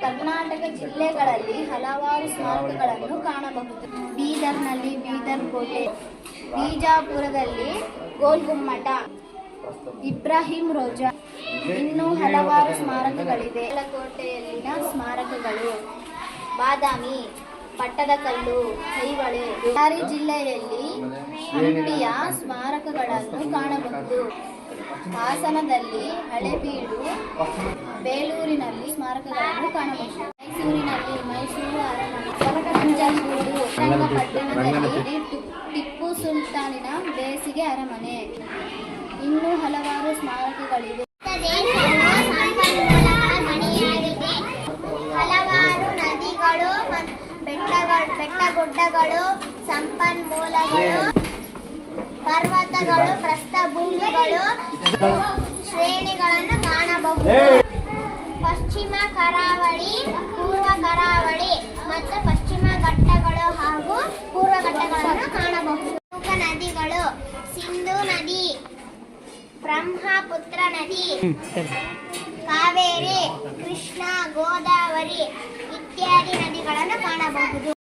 ಕರ್ನಾಟಕ ಜಿಲ್ಲೆಗಳಲ್ಲಿ ಹಲವಾರು ಸ್ಮಾರಕಗಳನ್ನು ಕಾಣಬಹುದು. ಬೀದರ್ನಲ್ಲಿ ಬೀದರ್ ಕೋಟೆ, ಬಿಜಾಪುರದಲ್ಲಿ ಗೋಲ್ ಗುಮ್ಮಟ, ಇಬ್ರಾಹಿಂ ರೋಜಾ, ಇನ್ನೂ ಹಲವಾರು ಸ್ಮಾರಕಗಳಿವೆ. ಕೋಟೆಯಲ್ಲಿನ ಸ್ಮಾರಕಗಳು: ಬಾದಾಮಿ, ಪಟ್ಟದಕಲ್ಲು, ಐಹೊಳೆ. ಬಳ್ಳಾರಿ ಜಿಲ್ಲೆಯಲ್ಲಿ ಹಂಪಿಯ ಸ್ಮಾರಕಗಳನ್ನು ಕಾಣಬಹುದು. ಹಾಸನದಲ್ಲಿ ಹಳೆಬೀಡು, ಬೇಲೂರಿನಲ್ಲಿ ಸ್ಮಾರಕಗಳನ್ನು ಕಾಣಬಹುದು. ಮೈಸೂರಿನಲ್ಲಿ ಮೈಸೂರು ಅರಮನೆ, ನಂಜನಗೂಡು, ಶ್ರೀರಂಗಪಟ್ಟಣದಲ್ಲಿ ಟಿಪ್ಪು ಸುಲ್ತಾನಿನ ಬೇಸಿಗೆ ಅರಮನೆ, ಇನ್ನೂ ಹಲವಾರು ಸ್ಮಾರಕಗಳಿವೆ. ಹಲವಾರು ನದಿಗಳು, ಬೆಟ್ಟಗುಡ್ಡಗಳು, ಸಂಪನ್ಮೂಲಗಳು, ಪರ್ವತಗಳು, ಪ್ರಸ್ಥಭೂಮಿಗಳು, ಶ್ರೇಣಿಗಳನ್ನು ಕಾಣಬಹುದು. ಪಶ್ಚಿಮ ಕರಾವಳಿ, ಪೂರ್ವ ಕರಾವಳಿ ಮತ್ತು ಪಶ್ಚಿಮ ಘಟ್ಟಗಳು ಹಾಗೂ ಪೂರ್ವ ಘಟ್ಟಗಳನ್ನು ಕಾಣಬಹುದು. ಪ್ರಮುಖ ನದಿಗಳು: ಸಿಂಧೂ ನದಿ, ಬ್ರಹ್ಮಪುತ್ರ ನದಿ, ಕಾವೇರಿ, ಕೃಷ್ಣ, ಗೋದಾವರಿ ಇತ್ಯಾದಿ ನದಿಗಳನ್ನು ಕಾಣಬಹುದು.